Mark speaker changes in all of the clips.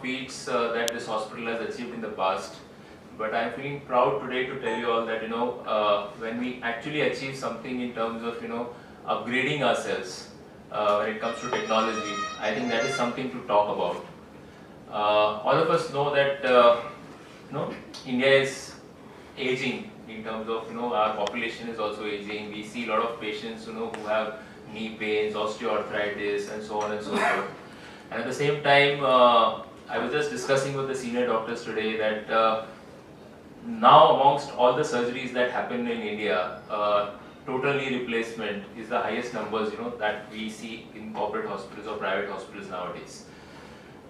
Speaker 1: feats that this hospital has achieved in the past. But I'm feeling proud today to tell you all that when we actually achieve something in terms of upgrading ourselves when it comes to technology, I think that is something to talk about. All of us know that India is aging in terms of our population is also aging. We see a lot of patients who have knee pains, osteoarthritis, and so on and so forth. And at the same time, I was just discussing with the senior doctors today that now amongst all the surgeries that happen in India, total knee replacement is the highest numbers that we see in corporate hospitals or private hospitals nowadays.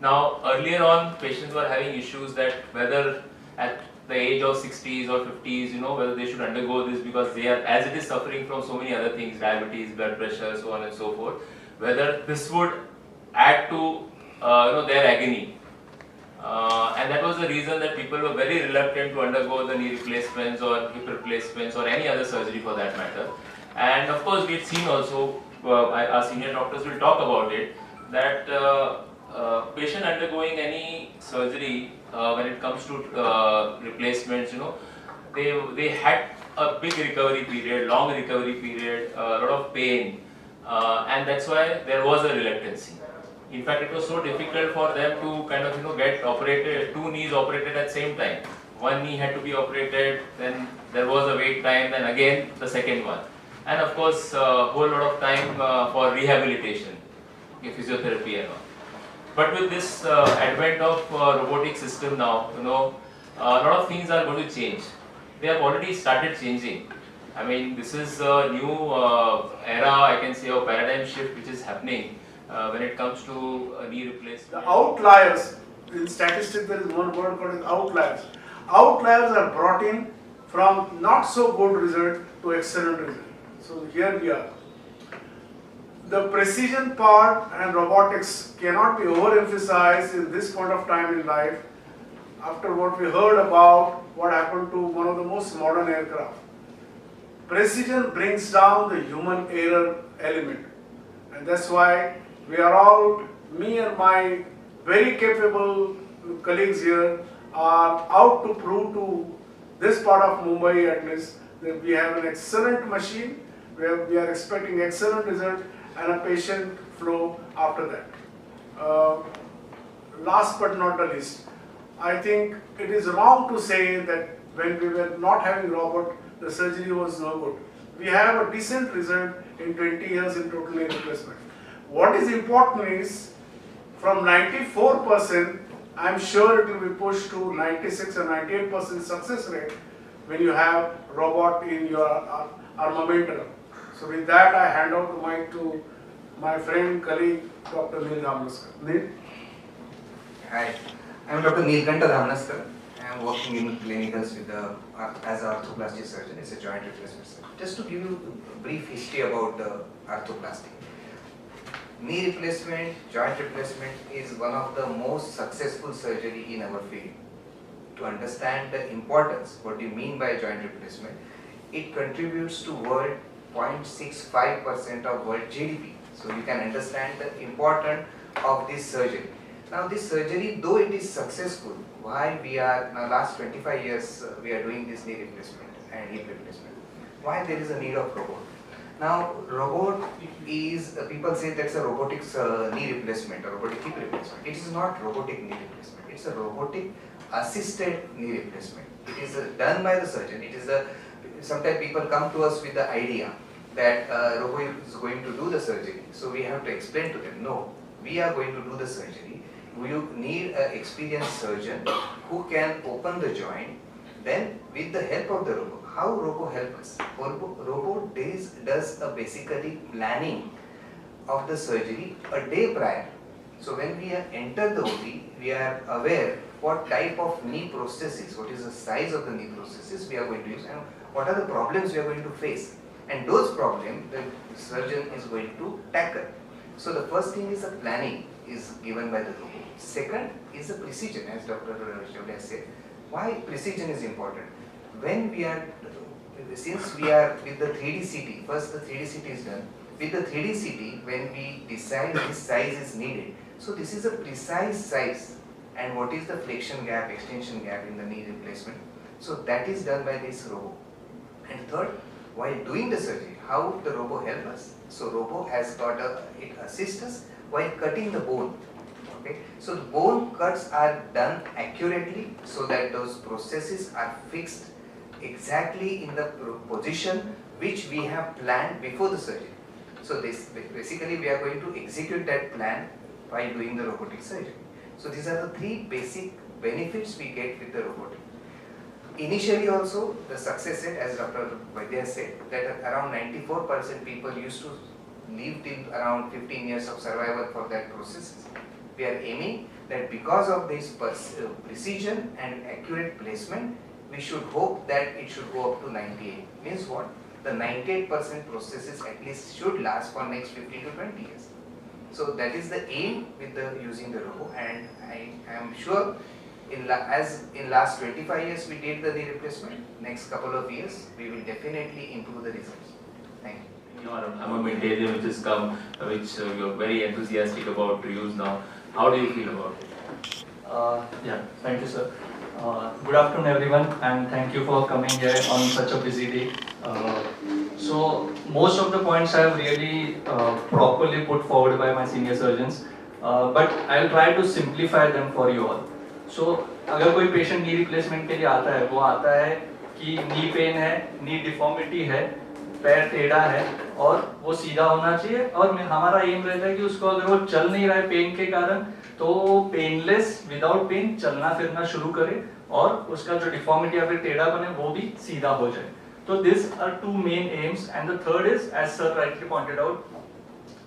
Speaker 1: Now earlier on, patients were having issues that whether at the age of 60s or 50s, whether they should undergo this because they are, as it is suffering from so many other things, diabetes, blood pressure, so on and so forth, whether this would add to their agony. And that was the reason that people were very reluctant to undergo the knee replacements or hip replacements or any other surgery for that matter. And of course, we've seen also, our senior doctors will talk about it, that patient undergoing any surgery when it comes to replacements, they had a big recovery period, long recovery period, a lot of pain, and that's why there was a reluctancy. In fact, it was so difficult for them to kind of get operated, two knees operated at the same time. One knee had to be operated, then there was a wait time, then again the second one, and of course a whole lot of time for rehabilitation, physiotherapy and all. But with this advent of robotic system now, a lot of things are going to change. They have already started changing. I mean, this is a new era, I can say, of paradigm shift which is happening when it comes to knee replacement.
Speaker 2: The outliers, in statistics there is one word called outliers. Outliers are brought in from not so good result to excellent result. So here we are. The precision part and robotics cannot be overemphasized in this point of time in life after what we heard about what happened to one of the most modern aircraft. Precision brings down the human error element, and that's why we are all, me and my very capable colleagues here, are out to prove to this part of Mumbai at least that we have an excellent machine where we are expecting excellent result and a patient flow after that. Last but not the least, I think it is wrong to say that when we were not having robot, the surgery was no good. We have a decent result in 20 years in total knee replacement. What is important is from 94%, I am sure it will be pushed to 96 or 98% success rate when you have robot in your armamentarium. So with that, I hand out the mic to my friend, colleague, Dr. Neel Dhamnaskar. Neel?
Speaker 3: Hi, I am Dr. Neelkanta Dhamnaskar. I am working in clinicals with as an arthroplasty surgeon. It's a joint replacement surgeon. Just to give you a brief history about arthroplasty. Knee replacement, joint replacement is one of the most successful surgery in our field. To understand the importance, what do you mean by joint replacement? It contributes to world 0.65% of world GDP. So you can understand the importance of this surgery. Now this surgery, though it is successful, why we are, now last 25 years we are doing this knee replacement and hip replacement. Why there is a need of robot? Now robot is, people say that's a robotic knee replacement or robotic hip replacement. It is not robotic knee replacement. It's a robotic assisted knee replacement. It is done by the surgeon. It is sometimes people come to us with the idea that robot is going to do the surgery. So we have to explain to them, no, we are going to do the surgery. You need an experienced surgeon who can open the joint. Then with the help of the robot, how robot help us? Robot does a basically planning of the surgery a day prior. So when we enter the OT, we are aware what type of knee prosthesis, what is the size of the knee prosthesis we are going to use and what are the problems we are going to face. And those problems the surgeon is going to tackle. So the first thing is the planning is given by the robot. Second is the precision, as Dr. Shavlia said. Why precision is important? When we are, since we are with the 3D CT, first the 3D CT is done. With the 3D CT, when we decide this size is needed, so this is a precise size and what is the flexion gap, extension gap in the knee replacement. So that is done by this robo. And third, while doing the surgery, how the robo help us? So robo has got it assists us while cutting the bone. Okay, so the bone cuts are done accurately so that those processes are fixed exactly in the position which we have planned before the surgery. So this basically we are going to execute that plan by doing the robotic surgery. So these are the three basic benefits we get with the robotic. Initially also the success rate, as Dr. Vaidya said, that around 94% people used to live till around 15 years of survival for that process. We are aiming that because of this precision and accurate placement, we should hope that it should go up to 98. Means what? The 98% processes at least should last for next 15 to 20 years. So that is the aim with the using the robo, and I am sure as in last 25 years we did the knee replacement, next couple of years we will definitely improve the results. Thank you.
Speaker 1: I'm a maintainer which has come, which you're very enthusiastic about to use now. How do you feel about it?
Speaker 4: Yeah, thank you, sir. Good afternoon, everyone, and thank you for coming here on such a busy day. So most of the points I have really properly put forward by my senior surgeons, but I'll try to simplify them for you all. So अगर कोई patient knee replacement के लिए आता है, वो आता है कि नी पेन है, नी डिफॉर्मिटी है, पैर टेढ़ा है और वो सीधा होना चाहिए, और हमारा एम रहता है कि उसको अगर वो चल नहीं रहा है पेन के कारण तो पेनलेस विदाउट पेन चलना फिरना शुरू करे और उसका जो डिफॉर्मिटी या फिर टेढ़ापन है वो भी सीधा हो जाए. तो this are two main aims, and the third is as sir rightly pointed out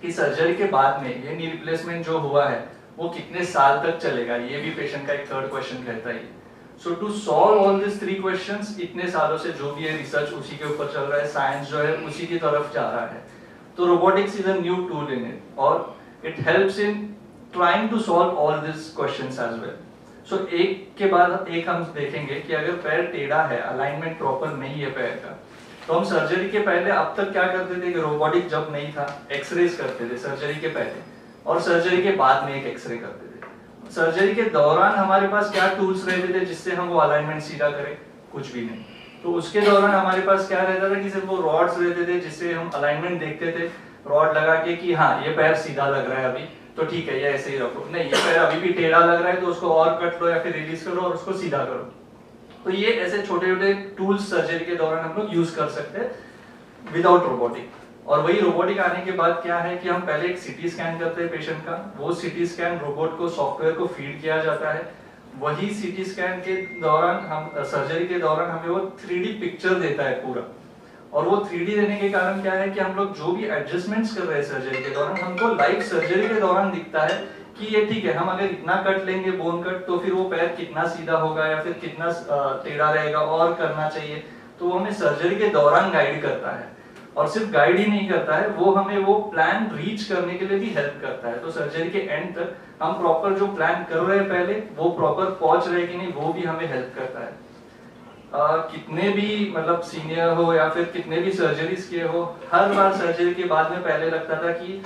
Speaker 4: कि सर्जरी के बाद में ये नी रिप्लेसमेंट जो हुआ है वो कितने साल तक चलेगा, ये भी पेशेंट का एक थर्ड क्वेश्चन रहता है. So to solve all this three questions, इतने सालों से जो भी है रिसर्च उसी के ऊपर चल रहा है, साइंस जो है उसी की तरफ जा रहा है. तो robotics is a new tool in it और it helps in trying to solve all this questions as well. So एक के बाद एक हम देखेंगे कि अगर पैर टेढ़ा है, अलाइनमेंट प्रॉपर नहीं है पैर का, तो हम सर्जरी के पहले अब तक क्या करते थे कि रोबोटिक जब नहीं था एक्सरेज करते थे सर्जरी के पहले, और सर्जरी के बाद में एक एक्सरे करते थे. सर्जरी के दौरान हमारे पास क्या टूल्स रहते थे जिससे हम वो अलाइनमेंट सीधा करें? कुछ भी नहीं. तो उसके दौरान हमारे पास क्या रहता था कि सिर्फ वो रॉड्स रहते थे जिससे हम अलाइनमेंट देखते थे, रॉड लगा के कि हाँ ये पैर सीधा लग रहा है अभी तो ठीक है ये ऐसे ही रखो, नहीं ये पैर अभी भी टेढ़ा लग रहा है तो उसको और कट लो या फिर रिलीज करो और उसको सीधा करो. तो ये ऐसे छोटे छोटे टूल्स सर्जरी के दौरान हम लोग यूज कर सकते हैं विदाउट रोबोटिक. और वही रोबोटिक आने के बाद क्या है कि हम पहले एक सीटी स्कैन करते हैं पेशेंट का, वो सीटी स्कैन रोबोट को सॉफ्टवेयर को फीड किया जाता है. वही सीटी स्कैन के दौरान हम सर्जरी के दौरान हमें वो 3D पिक्चर देता है पूरा, और वो 3D देने के कारण क्या है कि हम लोग जो भी एडजस्टमेंट्स कर रहे हैं सर्जरी के दौरान हमको लाइव सर्जरी के दौरान दिखता है कि ये ठीक है, हम अगर इतना कट लेंगे बोन कट तो फिर वो पैर कितना सीधा होगा या फिर कितना टेढ़ा रहेगा और करना चाहिए. तो वो हमें सर्जरी के दौरान गाइड करता है, और सिर्फ गाइड ही नहीं करता है, वो हमें वो प्लान रीच करने के लिए भी हेल्प करता है. तो सर्जरी के एंड तक हम प्रॉपर जो प्लान कर रहे हैं पहले वो प्रॉपर पहुंच रहे कि नहीं वो भी हमें हेल्प करता है. कितने भी मतलब सीनियर हो या फिर कितने भी सर्जरीज किए हो, हर बार सर्जरी के बाद में पहले लगता था कि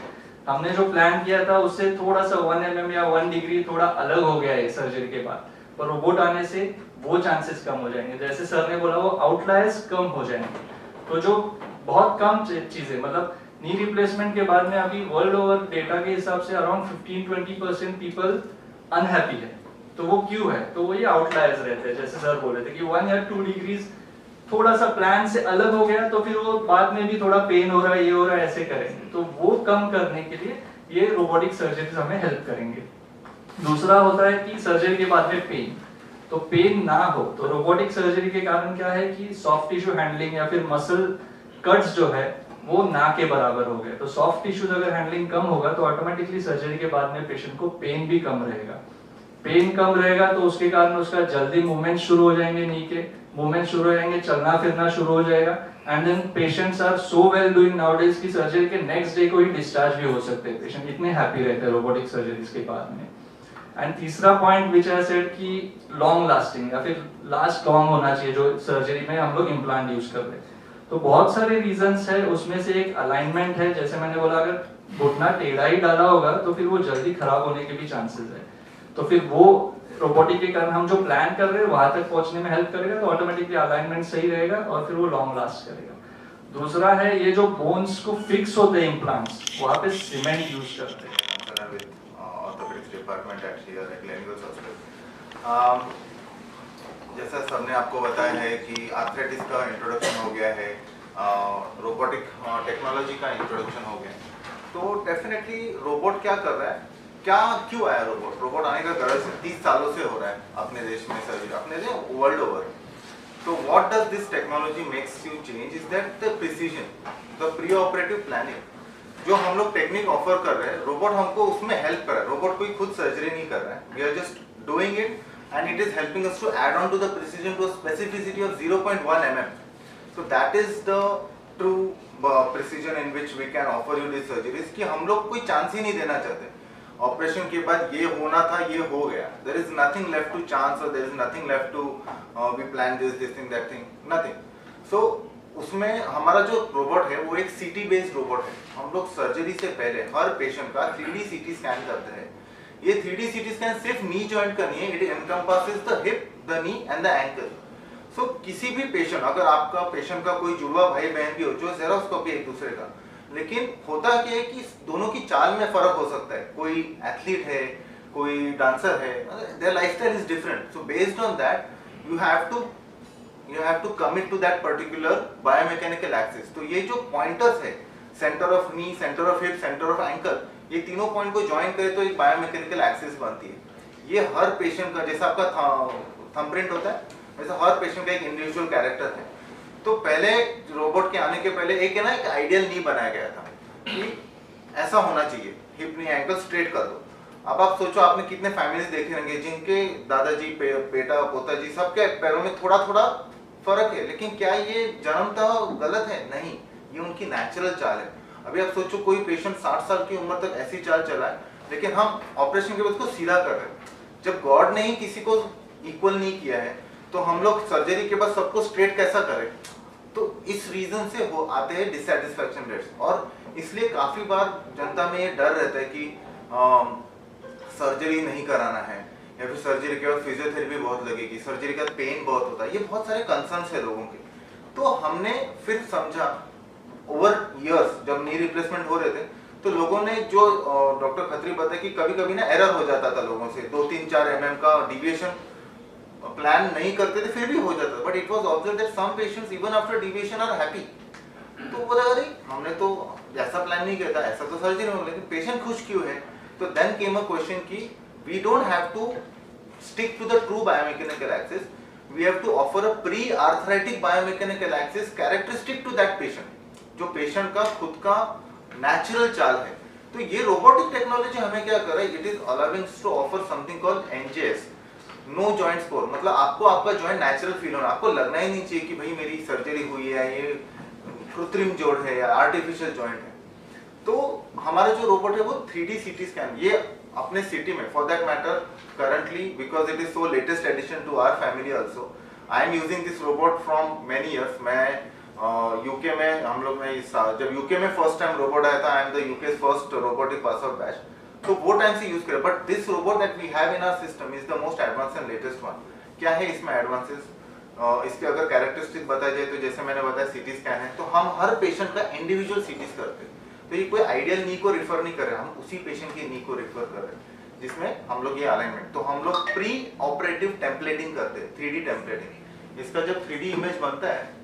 Speaker 4: हमने जो प्लान किया था उससे थोड़ा सा 1 mm या 1 डिग्री थोड़ा अलग हो गया है सर्जरी के बाद, पर रोबोट आने से वो चांसेस कम हो जाएंगे. जैसे सर ने बोला वो आउटलायर्स कम हो जाएंगे. तो जो बहुत कम चीजें मतलब नी रिप्लेसमेंट के बाद में अभी वर्ल्ड ओवर डेटा के हिसाब से अराउंड 15-20% पीपल अनहैप्पी है. तो वो क्यों है? तो वो ये आउटलायर्स रहते हैं, जैसे सर बोल रहे थे कि 1 या 2 डिग्रीज थोड़ा सा प्लान से अलग हो गया तो फिर वो बाद में भी थोड़ा पेन हो रहा है, ये हो रहा है, ऐसे करेंगे. तो वो कम करने के लिए ये रोबोटिक सर्जरीज हमें हेल्प करेंगे. दूसरा होता है कि सर्जरी के बाद में पेन, तो पेन ना हो तो रोबोटिक सर्जरी के कारण क्या है कि सॉफ्ट टिश्यू हैंडलिंग या फिर मसल कट्स जो है वो ना के बराबर हो गए. तो सॉफ्ट टिश्यूज अगर हैंडलिंग कम होगा तो ऑटोमेटिकली सर्जरी के बाद में पेशेंट को पेन भी कम रहेगा. पेन कम रहेगा तो उसके कारण उसका जल्दी मूवमेंट शुरू हो जाएंगे, नी के मूवमेंट शुरू हो जाएंगे, चलना फिरना शुरू हो जाएगा. And then patients are so well doing nowadays की सर्जरी के नेक्स्ट डे को ही डिस्चार्ज भी हो सकते हैं. पेशेंट इतने हैप्पी रहते हैं रोबोटिक सर्जरीज के बाद में. एंड तीसरा पॉइंट विच आई सेड कि लॉन्ग लास्टिंग या फिर लास्ट लॉन्ग होना चाहिए जो सर्जरी में हम लोग इम्प्लांट यूज कर रहे हैं. तो बहुत सारे रीजंस है, उसमें से एक अलाइनमेंट है. जैसे मैंने बोला अगर घुटना टेढ़ा ही डाला होगा तो फिर वो जल्दी खराब होने के भी चांसेस है. तो फिर वो रोबोटिक के कारण हम जो प्लान कर रहे हैं वहां तक पहुंचने में हेल्प करेगा, तो ऑटोमेटिकली अलाइनमेंट सही रहेगा और फिर वो लॉन्ग लास्ट करेगा। दूसरा है ये जो बोन्स को फिक्स होते हैं इम्प्लांट्स, वहाँ पे सीमेंट यूज करते हैं।
Speaker 5: ऑर्थोपेडिक्स डिपार्टमेंट एक्चुअली और क्लिनिकल हॉस्पिटल, जैसा सर ने आपको बताया है कि आर्थराइटिस का इंट्रोडक्शन हो गया है, रोबोटिक टेक्नोलॉजी का इंट्रोडक्शन हो गया, तो डेफिनेटली रोबोट क्या कर रहा है, क्यों आया रोबोट? रोबोट आने का गरज 30 सालों से हो रहा है अपने देश में, सर्जरी अपने देश वर्ल्ड ओवर। तो what does this technology makes you change is that the precision, the pre operative planning. जो हम लोग टेक्निक ऑफर कर रहे हैं, रोबोट हमको उसमें हेल्प कर रहा है। रोबोट कोई खुद सर्जरी नहीं कर रहा है, we are just doing it and it is helping us to add on to the precision to a specificity of 0.1 mm. So that is the true precision in which we can offer you these surgeries कि हम लोग कोई chance ही नहीं देना चाहते। Operation के बाद ये होना था, ये हो गया, there is nothing left to chance or there is nothing left to we plan this thing that thing, nothing. So उसमें हमारा जो रोबोट है वो एक CT बेस्ड रोबोट है। हम लोग सर्जरी से पहले हर पेशेंट का 3D CT स्कैन करते हैं। ये 3D CT स्कैन सिर्फ नी जॉइंट का नहीं है, it encompasses the hip, the knee and the ankle. So किसी भी पेशेंट, अगर आपका पेशेंट का कोई जुड़वा भाई बहन भी हो जो जेरोस्कोपी एक दूसरे का, लेकिन होता क्या है कि दोनों की चाल में फर्क हो सकता है। कोई एथलीट है, कोई डांसर है, their lifestyle is different. So based on that you have to commit to that particular biomechanical axis. तो ये जो पॉइंटर्स है, centre of knee, centre of hip, centre of ankle, ये तीनों पॉइंट को ज्वाइन करे तो एक बायोमैकेनिकल एक्सिस बनती है। ये हर पेशेंट का, जैसा आपका थंबप्रिंट होता है वैसे हर पेशेंट का एक इंडिविजुअल कैरेक्टर है। तो पहले रोबोट के आने के पहले एक है ना, एक आइडियल नी बनाया गया था कि ऐसा होना चाहिए, हिप नी एंकल स्ट्रेट कर दो। अब आप सोचो, आपने कितने फैमिलीज देखे होंगे जिनके दादाजी, बेटा, पोता जी, सबके पैरों में थोड़ा थोड़ा फर्क है, लेकिन क्या ये जन्मतः गलत है? नहीं, ये उनकी नेचुरल चाल है। अभी आप सोचो, कोई पेशेंट 60 साल की उम्र तक ऐसी चाल चला है, लेकिन हम ऑपरेशन के बाद उसको सीधा कर रहे हैं। जब गॉड ने ही किसी को इक्वल नहीं किया है, तो हम लोग सर्जरी के बाद सबको स्ट्रेट कैसा करें? तो इस रीजन से हो आते हैं डिससैटिस्फैक्शन रेट्स, और इसलिए काफी बार जनता में ये डर रहता है कि सर्जरी नहीं कराना है, या फिर सर्जरी के बाद फिजियोथेरेपी बहुत लगेगी, सर्जरी का पेन बहुत होता है। ये बहुत सारे कंसर्न्स है लोगों के। तो हमने फिर समझा ओवर इयर्स, जब नी रिप्लेसमेंट हो रहे थे, तो लोगों ने जो डॉक्टर खत्री बताया कि कभी कभी ना एरर हो जाता था लोगों से, 2-3-4 mm का डिविएशन प्लान नहीं करते थे फिर भी हो जाता था, but it was observed that some patients even after deviation are happy. तो बोला अरे हमने तो ऐसा प्लान नहीं किया था, ऐसा तो सर्जरी में, लेकिन पेशेंट खुश क्यों है? तो देन केम अ क्वेश्चन कि we don't have to stick to the true biomechanical axis, we have to offer a pre arthritic biomechanical axis characteristic to that patient, जो पेशेंट का खुद का नेचुरल चाल है। तो ये रोबोटिक टेक्नोलॉजी हमें क्या कर रहा है? It is allowing to offer something called NJS, no joint score. मतलब आपको आपका जॉइंट नेचुरल फील होना, आपको लगना ही नहीं चाहिए कि भाई मेरी सर्जरी हुई है, ये कृत्रिम जोड़ है या आर्टिफिशियल जॉइंट है। तो हमारा जो रोबोट है वो 3D CT स्कैन, ये अपने सिटी में, for that matter currently because it is so latest addition to our family also, I am using this robot from many years. मैं यूके में, हम लोग ने जब यूके में फर्स्ट टाइम रोबोट आया था, I am the UK's first robotic pass out batch, तो वो टाइम से यूज करें। But this robot that we have in our system is the most advance and latest one. क्या है इसमें एडवांसेस? इसके अगर कैरेक्टरिस्टिक बताया जाए तो जैसे मैंने बताया CT स्कैन है, तो हम हर पेशेंट का इंडिविजुअल CTs करते हैं। तो ये कोई आइडियल नी को रिफर नहीं कर रहे, हम उसी पेशेंट की नी को रिफर कर रहे हैं जिसमें हम लोग ये अलाइनमेंट, तो हम लोग प्री ऑपरेटिव टेम्पलेटिंग करते हैं, 3D टेम्पलेटिंग। इसका जब 3D इमेज बनता है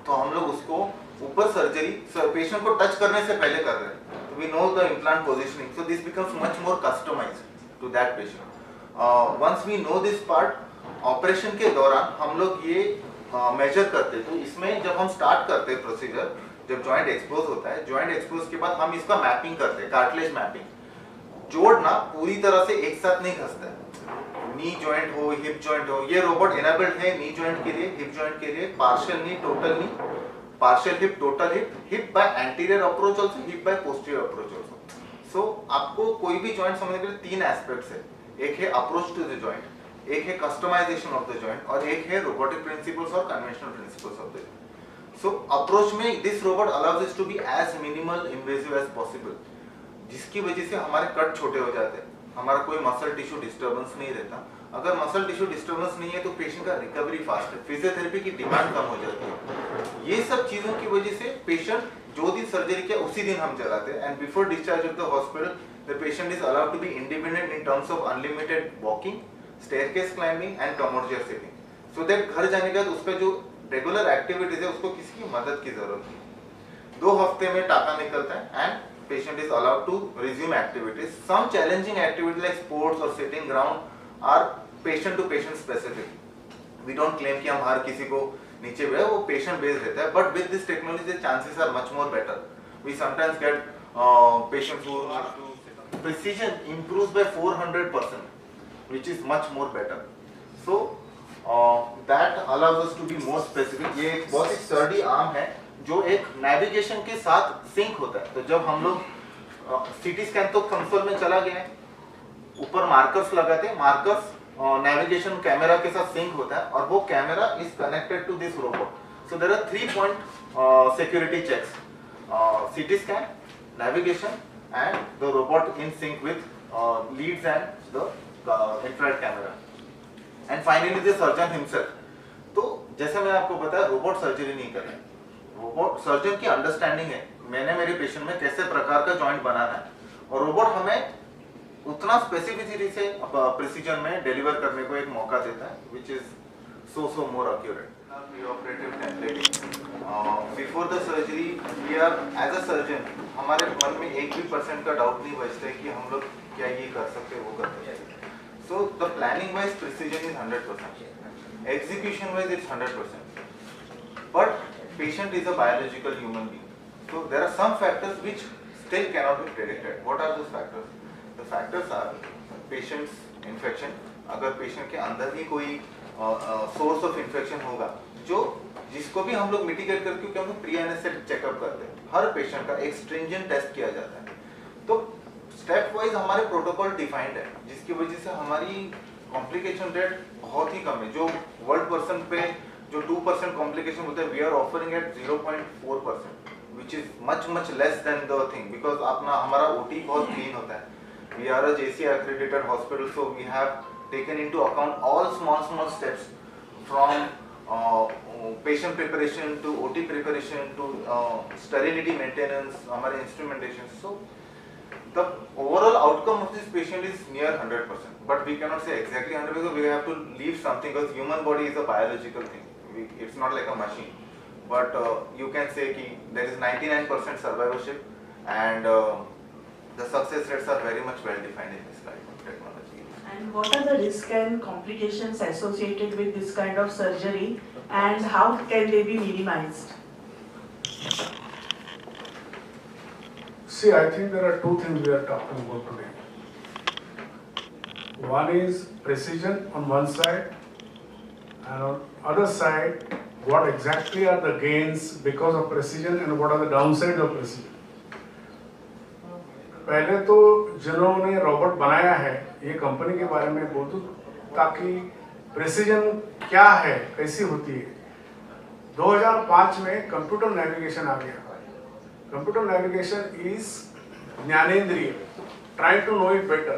Speaker 5: तो हम लोग उसको ऊपर सर्जरी पेशेंट को टच करने से पहले कर रहे हैं, we know the implant positioning, so this becomes much more customized to that patient. Once we know this part, operation के दौरान हम लोग ये मेजर करते हैं। तो इसमें जब हम स्टार्ट करते हैं प्रोसीजर, जब जॉइंट एक्सपोज होता है, जॉइंट एक्सपोज के बाद हम इसका मैपिंग करते हैं, कार्टिलेज मैपिंग। जोड़ ना पूरी तरह से एक साथ नहीं खसता है, नी जॉइंट हो, हिप जॉइंट हो, ये रोबोट इनेबल्ड है नी जॉइंट के लिए, हिप जॉइंट के लिए, partial knee, total knee, partial hip, total hip, hip by anterior approach also, hip by posterior approach also. So आपको कोई भी जॉइंट समझने के लिए 3 एस्पेक्ट्स है, एक है अप्रोच टू द जॉइंट, एक है कस्टमाइजेशन ऑफ द जॉइंट, और एक है रोबोटिक प्रिंसिपल्स और conventional principles of the joint. So approach में this robot allows us to be as minimal invasive as possible, जिसकी वजह से हमारे कट छोटे हो जाते हैं, हमारा कोई मसल टिश्यू डिस्टर्बेंस नहीं रहता, अगर मसल टिश्यू डिस्टर्बेंस नहीं है तो पेशेंट का रिकवरी फास्ट है, फिजियोथेरेपी की डिमांड कम हो जाती है। ये सब चीज़ों की वजह से पेशेंट जो दिन सर्जरी किया उसी दिन हम चलाते हैं, and before discharge of the hospital the patient is allowed to be independent in terms of unlimited walking, staircase climbing and commode sitting, so that घर जाने के बाद उसका जो रेगुलर एक्टिविटीज है उसको किसी की मदद की जरूरत नहीं। 2 हफ्ते में टाका निकलता है and patient is allowed to resume activities. Some challenging activities like sports or sitting ground are patient to patient specific. We don't claim कि हम हर किसी को नीचे हुए, वो patient based रहता है, but with this technology the chances are much more better. We sometimes get patients who are precision improves by 400%, which is much more better. So that allows us to be more specific. ये एक बहुत ही sturdy arm है जो एक navigation के साथ sink होता है। तो जब हम लोग सीटी स्कैन तो कंसोल में चला गया है, ऊपर मार्कर्स लगाते हैं, मार्कर्स नेविगेशन कैमरा के साथ सिंक होता है और वो camera is connected to this robot. So there are 3 point security checks, CT scan, navigation and the robot in sync with leads and the infrared camera and finally the surgeon himself. तो जैसे मैं आपको बताया, robot surgery नहीं कर रहे हैं, robot surgeon की अंडरस्टैंडिंग है मैंने मेरे पेशेंट में कैसे प्रकार का जॉइंट बनाना है, और रोबोट हमें उतना स्पेसिफिसिटी से प्रिसीजन में डिलीवर करने को एक मौका देता है, which is so more accurate. Preoperative templating before the surgery we are as a surgeon, हमारे मन में 1% का डाउट नहीं बचता है कि हम लोग क्या ये कर सकते हैं, वो कर सकते हैं। So the planning wise precision is 100%, execution wise it's 100%, but patient is a biological human being, so there are some factors which still cannot be predicted. What are those factors? The factors are patient's infection. अगर patient के अंदर ही कोई source of infection होगा, जो जिसको भी हम लोग mitigate करके, क्योंकि हम लोग pre anesthetic checkup करते हैं, हर patient का एक stringent test किया जाता है, तो step wise हमारे protocol defined है, जिसकी वजह से हमारी complication rate बहुत ही कम है। जो world person पे जो 2% कॉम्प्लिकेशन होता है, we are offering at 0.4%, which is much less than the thing, because अपना हमारा OT बहुत clean होता है। We are a JCI accredited hospital, so we have taken into account all small steps from patient preparation to OT preparation to sterility maintenance, हमारे instrumentation. So the overall outcome of this patient is near 100%, but we cannot say exactly 100% because we have to leave something, because human body is a biological thing. It's not like a machine, but you can say कि there is 99% survivorship, and the success rates are very much well defined in this kind of technology.
Speaker 6: And what are the risks and complications associated with this kind of surgery, and how can they be minimized?
Speaker 2: See, I think there are 2 things we are talking about today. One is precision on one side, and on other side, what exactly are the gains because of precision and what are the downsides of precision. पहले तो जिन्होंने robot बनाया है, ये company के बारे में बोल दूं, ताकि प्रेसिजन क्या है, कैसी होती है। 2005 में कंप्यूटर नेविगेशन आ गया। कंप्यूटर नेविगेशन इज ज्ञानेंद्रिय, try to know it better.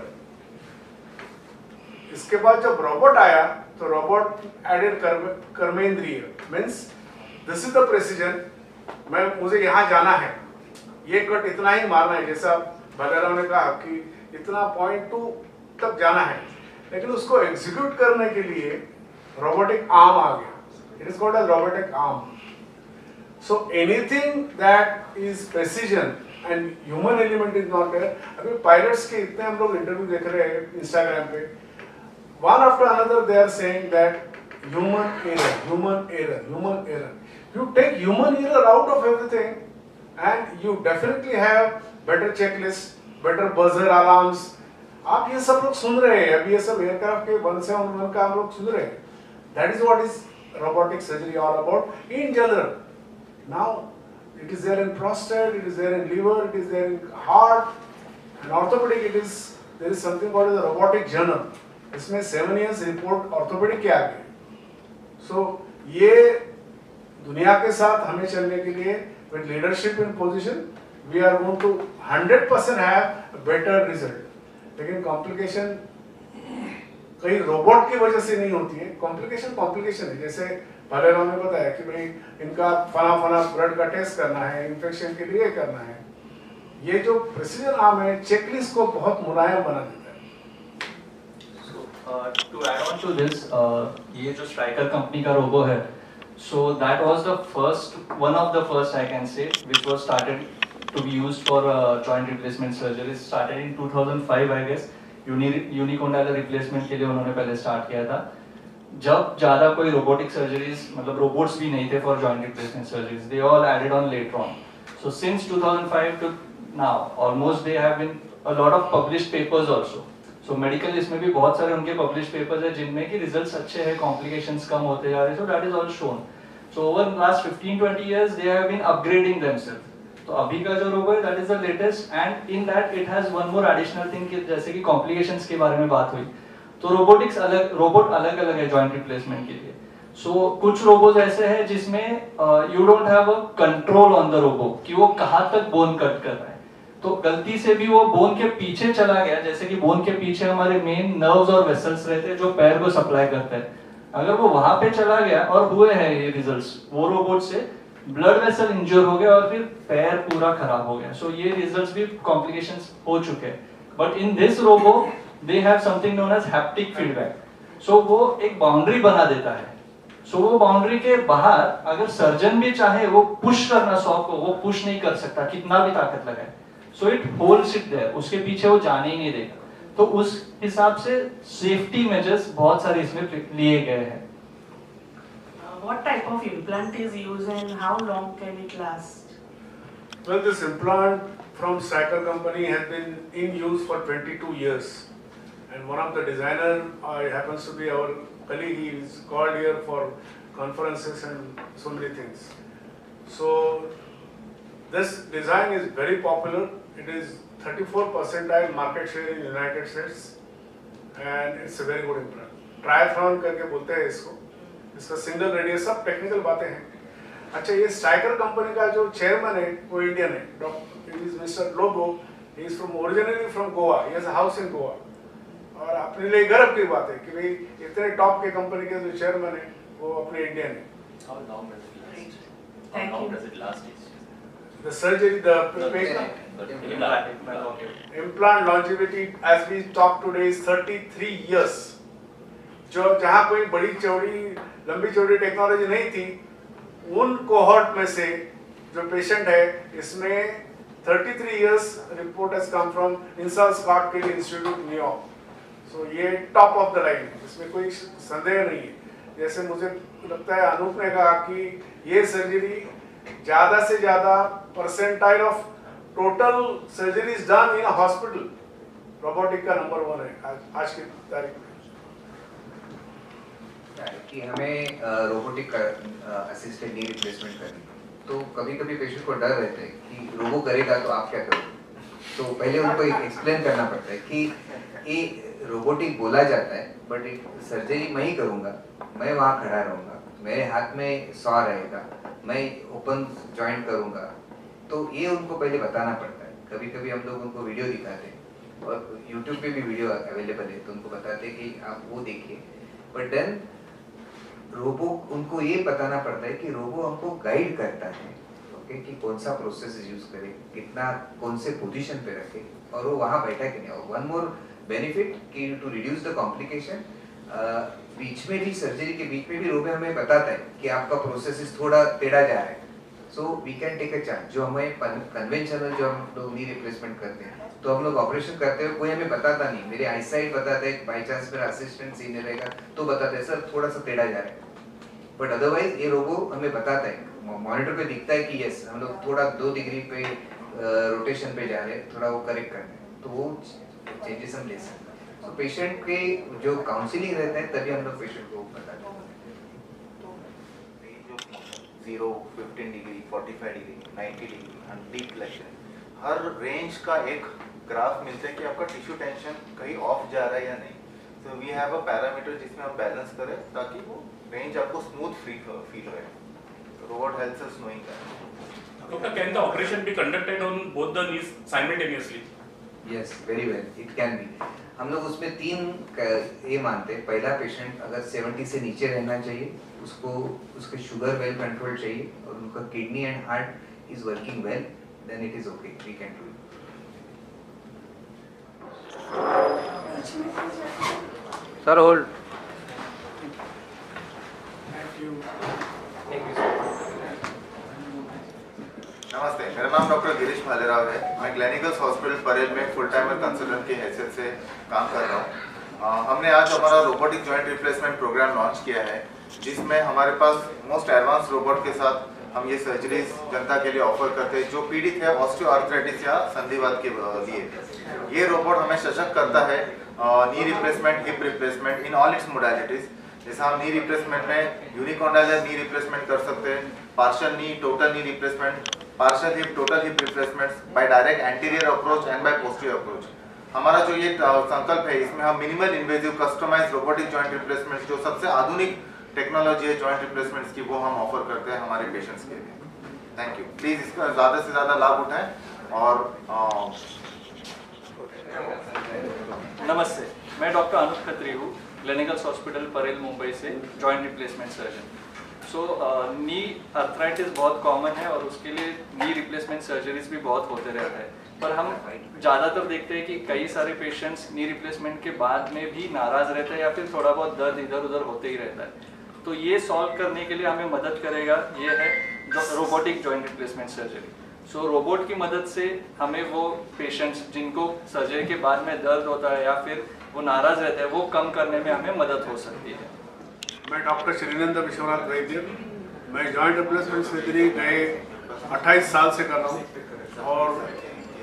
Speaker 2: इसके बाद जब रोबोट आया तो रोबोट एडेड कर्मेंद्रिय, means this is the precision, मुझे यहाँ जाना है, ये कट इतना ही मारना है, जैसा भैरव ने कहा कि इतना .2 तक जाना है, लेकिन उसको एग्जीक्यूट करने के लिए रोबोटिक आर्म आ गया। It is called as robotic arm. So anything that is precision and human element is not there. अभी पायलट्स के इतने हम लोग इंटरव्यू देख रहे हैं इंस्टाग्राम पे, one after another they are saying that human error. You take human error out of everything and you definitely have better checklist, better buzzer alarms. आप ये सब लोग सुन रहे हैं, अभी ये सब एयरक्राफ्ट के 171 का हम लोग सुन रहे हैं। That is what is robotic surgery all about in general. Now it is there in prostate, it is there in liver, it is there in heart, and orthopedic there is something called the robotic journal. इसमें 7 years report orthopaedic के आ गई। सो ये दुनिया के साथ हमें चलने के लिए with leadership in position we are going to 100% have better result. लेकिन कॉम्प्लिकेशन कहीं रोबोट की वजह से नहीं होती है। कॉम्प्लिकेशन है, जैसे पहले उन्होंने बताया कि भाई इनका फना ब्लड का टेस्ट करना है, इन्फेक्शन के लिए करना है। ये जो प्रोसीजर आम है, चेकलिस्ट को बहुत मुलायम बना देता है।
Speaker 4: To add on to this, ये जो स्ट्राइकर कंपनी का रोबो है, so that was the one of the first I can say, which was started to be used for joint replacement surgery. Started in 2005 I guess. यूनिकोंडाइलर replacement के लिए उन्होंने पहले start किया था, जब ज़्यादा कोई रोबोटिक सर्जरीज, मतलब रोबोट्स भी नहीं थे for joint replacement surgeries, they all added on later on. So since 2005 to now almost they have been a lot of published papers also. So medical इसमें भी बहुत सारे उनके पब्लिश्ड पेपर्स हैं जिनमें कि रिजल्ट्स अच्छे हैं, कॉम्प्लिकेशंस कम होते जा रहे हैं. So that is all shown. So over last 15-20 years they have been upgrading themselves. तो अभी का जो रोबो है that is the latest, and in that it has one more additional thing, जैसे कि कॉम्प्लिकेशंस के बारे में बात हुई, तो रोबोट अलग अलग है जॉइंट रिप्लेसमेंट के लिए. सो कुछ रोबोट ऐसे हैं जिसमें you don't have a control on the robo कि वो कहाँ तक बोन कट कर रहा है. तो गलती से भी वो बोन के पीछे चला गया, जैसे कि बोन के पीछे हमारे मेन नर्व्स और वेसल्स रहते हैं जो पैर को सप्लाई करते हैं, अगर वो वहां पे चला गया और हुए हैं ये रिजल्ट्स, वो रोबोट से ब्लड वेसल इंजर हो गया और फिर पैर पूरा खराब हो गया. सो ये रिजल्ट्स भी कॉम्प्लिकेशंस हो चुके हैं. But in this robo they have something known as haptic feedback. So वो एक बाउंड्री बना देता है. सो वो बाउंड्री के बाहर अगर सर्जन भी चाहे वो पुश करना सॉ को, वो पुश नहीं कर सकता कितना भी ताकत लगाए. So it holds it there, उसके पीछे वो जाने ही नहीं देगा. तो उस हिसाब से सेफ्टी मेजर्स बहुत सारे इसमें लिए गए हैं.
Speaker 6: What type of implant is used and how long can it last?
Speaker 2: Well, this implant from Stryker company has been in use for 22 years, and one of the designer happens to be our colleague. He is called here for conferences and so many things. So this design is very popular. It is 34 percentile market share in United States, and it's a very good implant. Triathlon करके बोलते हैं इसको. इसका single radius, सब technical बातें हैं. अच्छा, ये स्ट्राइकर कंपनी का जो चेयरमैन है वो इंडियन है, doctor mister Lobo. He is from originally from Goa. He has a house in Goa. और अपने लिए गर्व की बात है कि भाई इतने टॉप के कंपनी के जो चेयरमैन है वो अपने इंडियन है.
Speaker 1: How long does it last?
Speaker 6: Thank
Speaker 1: How long
Speaker 6: you.
Speaker 1: does it last?
Speaker 2: The surgery, implant longevity as we talk today is 33 years. जो जहाँ कोई बड़ी चौड़ी लंबी चौड़ी टेक्नोलॉजी नहीं थी, उन कोहॉर्ट में से जो पेशेंट है इसमें 33 years report has come from Insall Scott Kelly institute New York. So ये टॉप ऑफ द लाइन, इसमें कोई संदेह नहीं है. जैसे मुझे लगता है अनूप ने कहा कि ये सर्जरी ज़्यादा से ज़्यादा percentile of total surgeries done in hospital robotic का नंबर 1 है आज की तारीख में.
Speaker 3: कि हमें रोबोटिक असिस्टेड नी रिप्लेसमेंट करनी, तो कभी कभी पेशेंट को डर रहता है कि रोबो करेगा तो आप क्या करोगे. तो पहले उनको एक्सप्लेन करना पड़ता है कि ये रोबोटिक बोला जाता है, बट एक सर्जरी मैं ही करूँगा, मैं वहाँ खड़ा रहूँगा, मेरे हाथ में सॉ रहेगा, मैं ओपन जॉइंट करूँगा. तो ये उनको पहले बताना पड़ता है. कभी कभी हम लोग उनको वीडियो दिखाते हैं और यूट्यूब पे भी वीडियो अवेलेबल है, तो उनको बताते हैं कि आप वो देखिए. बट देन रोबो, उनको ये बताना पड़ता है कि रोबो हमको गाइड करता है, ओके, कि कौन सा प्रोसेस यूज करे, कितना कौन से पोजीशन पे रखे, और वो वहाँ बैठा कि नहीं. और वन मोर बेनिफिट कि टू रिड्यूस द कॉम्प्लिकेशन, बीच में भी सर्जरी के बीच में भी रोबो हमें बताता है कि आपका प्रोसेस थोड़ा टेढ़ा जा रहा है, so we can take a chance. जो हमें कन्वेंशनल जो हम लोग नी रिप्लेसमेंट करते हैं, तो हम लोग ऑपरेशन करते हुए कोई हमें बताता नहीं, मेरे आई साइड बताता है, बाई चांस मेरा असिस्टेंट सीनियर रहेगा तो बताता है सर थोड़ा सा टेढ़ा जा रहा है. बट अदरवाइज ये रोबो हमें बताता है, मॉनिटर पे दिखता है कि यस हम लोग थोड़ा 2 डिग्री पे रोटेशन पे जा रहे हैं, थोड़ा वो करेक्ट करना है, तो वो चेंजेस हम ले सकते हैं. तो पेशेंट के जो काउंसलिंग रहता है तभी हम लोग पेशेंट को बताते हैं.
Speaker 5: 0, 15 degree, 45 degree, 90 degree, deep flexion, हर रेंज का एक ग्राफ मिलता है कि आपका टिश्यू टेंशन कहीं ऑफ जा रहा है या नहीं. So we have a parameter जिसमें हम बैलेंस करें ताकि वो रेंज आपको स्मूथ फील हो. Robot helps us knowing that.
Speaker 7: Doctor, can the operation be conducted on both the knees simultaneously?
Speaker 3: Yes, very well. It can be. हम लोग उसमें 3 ये मानते हैं। पहला, पेशेंट अगर 70 से नीचे रहना चाहिए, उसको उसके शुगर वेल कंट्रोल चाहिए और उनका kidney and heart is working well, then it is okay, we can do it. Sir hold.
Speaker 5: नमस्ते, मेरा नाम डॉक्टर गिरीश भालेराव है। मैं क्लिनिकल्स हॉस्पिटल परेल में फुल टाइमर कंसल्टेंट की हैसियत से काम कर रहा हूँ। हमने आज हमारा robotic joint replacement programme launch किया है, जिसमें हमारे पास मोस्ट एडवांस रोबोट के साथ हम ये सर्जरीज जनता के लिए ऑफर करते हैं जो पीड़ित है ऑस्टियोआर्थराइटिस या संधिवात के लिए। ये रोबोट हमें सशक्त करता है knee replacement, hip replacement in all it's modalities. जैसे हम नी रिप्लेसमेंट में यूनिकॉन्डाइलर नी रिप्लेसमेंट कर सकते हैं, partial knee, total knee replacement, partial hip, total hip replacements by direct anterior approach and by posterior approach. हमारा जो ये संकल्प है, इसमें हम minimal invasive customize robotic joint replacement, जो सबसे आधुनिक टेक्नोलॉजी है जॉइंट रिप्लेसमेंट्स की, वो हम ऑफर करते हैं हमारे पेशेंट्स के लिए। Thank you. प्लीज इसका ज़्यादा से ज़्यादा लाभ उठाएं। और
Speaker 4: नमस्ते, मैं डॉक्टर अनूप खत्री हूँ, क्लिनिकल्स हॉस्पिटल परेल मुंबई से जॉइंट रिप्लेसमेंट सर्जन। सो नी अर्थराइटिस बहुत कॉमन है और उसके लिए नी रिप्लेसमेंट सर्जरीज भी बहुत होते रहते हैं, पर हम ज़्यादातर देखते हैं कि कई सारे पेशेंट्स नी रिप्लेसमेंट के बाद में भी नाराज़ रहते हैं या फिर थोड़ा बहुत दर्द इधर उधर होते ही रहता है। तो ये सॉल्व करने के लिए हमें मदद करेगा, ये है रोबोटिक जॉइंट रिप्लेसमेंट सर्जरी। सो रोबोट की मदद से हमें वो पेशेंट्स जिनको सर्जरी के बाद में दर्द होता है या फिर वो नाराज़ रहते हैं, वो कम करने में हमें मदद हो सकती है।
Speaker 2: मैं डॉक्टर श्रीनंद विश्वनाथ वैद्य, मैं जॉइंट रिप्लेसमेंट सर्जरी गए 28 साल से कर रहा हूँ और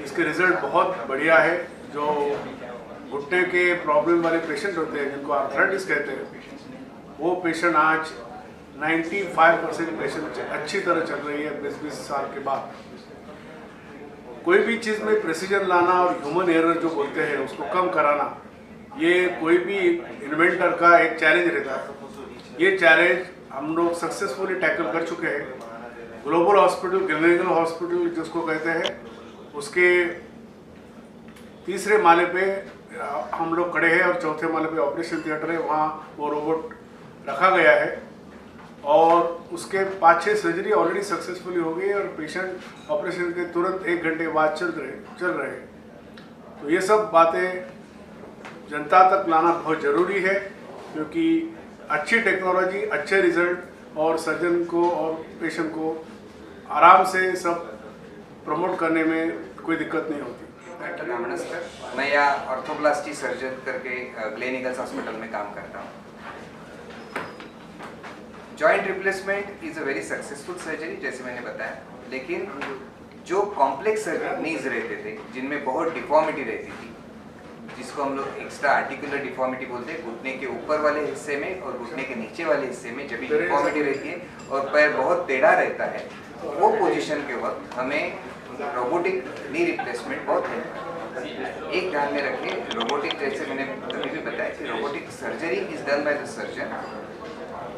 Speaker 2: इसके रिजल्ट बहुत बढ़िया है। जो घुटने के प्रॉब्लम वाले पेशेंट होते हैं, जिनको आर्थराइटिस कहते हैं, वो पेशेंट आज 95% पेशेंट अच्छी तरह चल रही है 20-20 साल के बाद। कोई भी चीज़ में प्रेसिजन लाना और ह्यूमन एरर जो बोलते हैं उसको कम कराना, ये कोई भी इन्वेंटर का एक चैलेंज रहता है। ये चैलेंज हम लोग सक्सेसफुली टैकल कर चुके हैं। ग्लोबल हॉस्पिटल, क्लिनिकल हॉस्पिटल जिसको कहते हैं, उसके 3रे माले पे हम लोग खड़े हैं और 4थे माले पे ऑपरेशन थिएटर है, वहाँ वो रोबोट रखा गया है और उसके 5-6 सर्जरी ऑलरेडी सक्सेसफुली हो गई और पेशेंट ऑपरेशन के तुरंत 1 घंटे बाद चल रहे हैं। तो ये सब बातें जनता तक लाना बहुत ज़रूरी है, क्योंकि अच्छी टेक्नोलॉजी, अच्छे रिजल्ट और सर्जन को और पेशेंट को आराम से सब प्रमोट करने में कोई दिक्कत नहीं होती।
Speaker 3: नमस्कार, मैं यहाँ ऑर्थोप्लास्टी सर्जन करके क्लिनिकल्स हॉस्पिटल में काम करता हूँ। Joint replacement is a very successful surgery, जैसे मैंने बताया, लेकिन जो कॉम्प्लेक्स नीज रहते थे, जिनमें बहुत डिफॉर्मिटी रहती थी, जिसको हम लोग एक्स्ट्रा आर्टिकुलर डिफॉर्मिटी बोलते हैं, घुटने के ऊपर वाले हिस्से में और घुटने के नीचे वाले हिस्से में जब डिफॉर्मिटी रहती है और पैर बहुत टेढ़ा रहता है, वो पोजीशन के वक्त हमें रोबोटिक नी रिप्लेसमेंट बहुत है। एक ध्यान में रखें, रोबोटिक, जैसे मैंने अभी भी बताया कि robotic surgery is done by the surgeon.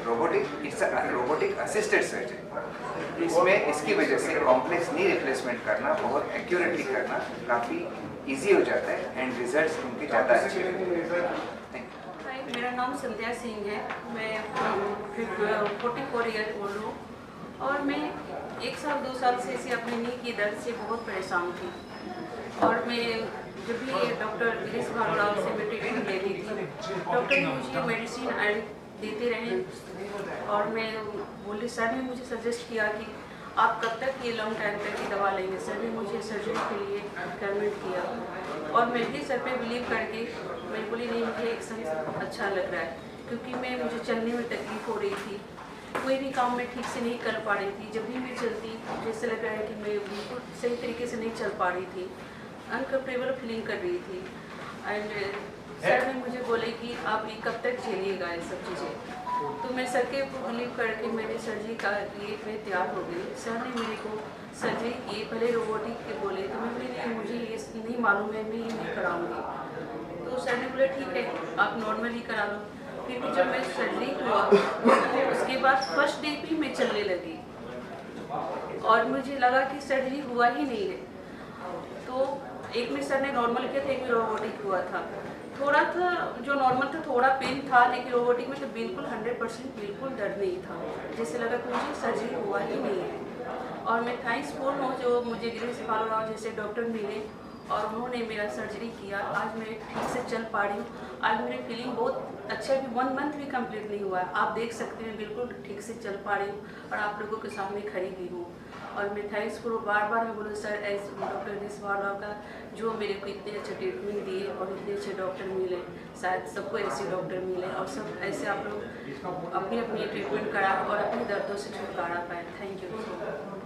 Speaker 3: Robotic assisted surgery, इसमें इसकी वजह से कॉम्प्लेक्स नी रिप्लेसमेंट करना, बहुत एक्यूरेटली करना काफ़ी इजी हो जाता है एंड रिजल्ट्स उनके ज़्यादा अच्छे होते हैं।
Speaker 7: मेरा नाम संध्या सिंह है, मैं 44 ईयर ओल्ड हूँ और मैं 1 साल 2 साल से इसे अपने नी की दर्द से बहुत परेशान थी और मैं जब भी डॉक्टर गिरीश भालेराव से मैं ट्रीटमेंट लेती थी, डॉक्टर ने मुझे मेडिसिन देते रहे और मैं बोले, सर ने मुझे सजेस्ट किया कि आप कब तक ये लॉन्ग टाइम तक की दवा लेंगे। सर ने मुझे सर्जरी के लिए रिकमेंड किया और मैं भी सर पे बिलीव करके मैं बोली नहीं, मुझे एक्शन अच्छा लग रहा है, क्योंकि मुझे चलने में तकलीफ हो रही थी, कोई भी काम मैं ठीक से नहीं कर पा रही थी। जब भी मैं चलती जैसे लग रहा है कि मैं बिल्कुल सही तरीके से नहीं चल पा रही थी, अनकम्फर्टेबल फीलिंग कर रही थी एंड सर ने मुझे बोले कि आप ये कब तक झेलिएगा ये सब चीज़ें। तो मैं सर के बिलीव करके मैंने सर्जरी का लिए मैं तैयार हो गई। सर ने मेरे को सर्जरी की, पहले रोबोटिक के बोले, तो मैं नहीं, मुझे ये नहीं मालूम है, मैं ये नहीं कराऊंगी। तो सर ने बोला ठीक है, आप नॉर्मल ही करा लो। फिर भी जब मैं सर्जरी हुआ उसके बाद फर्स्ट डे भी मैं चलने लगी और मुझे लगा कि सर्जरी हुआ ही नहीं है। तो एक में सर ने नॉर्मल किया था, एक में रोबोटिक हुआ था। थोड़ा था जो नॉर्मल था, थोड़ा पेन था, लेकिन रोबोटिक में तो बिल्कुल 100% बिल्कुल दर्द नहीं था, जैसे लगा कि मुझे सर्जरी हुआ ही नहीं है। और मैं थैंक्सफुल हूँ जो मुझे ग्रेस फालोराव जैसे डॉक्टर मिले और उन्होंने मेरा सर्जरी किया। आज मैं ठीक से चल पा रही हूँ। आज मेरी फीलिंग बहुत अच्छा है, 1 मंथ भी कंप्लीट नहीं हुआ है। आप देख सकते हैं बिल्कुल ठीक से चल पा रही हूँ और आप लोगों के सामने खड़ी भी हूँ। और मैं थैंक्स करूँ बार मैं बोलूँ सर एज डॉक्टर ग्रेस फालोराव का, जो मेरे को इतने अच्छे ट्रीटमेंट दिए और इतने अच्छे डॉक्टर मिले। शायद सबको ऐसे डॉक्टर मिले और सब ऐसे आप लोग अपनी अपनी ट्रीटमेंट करा और अपने दर्दों से छुटकारा पाए। Thank you.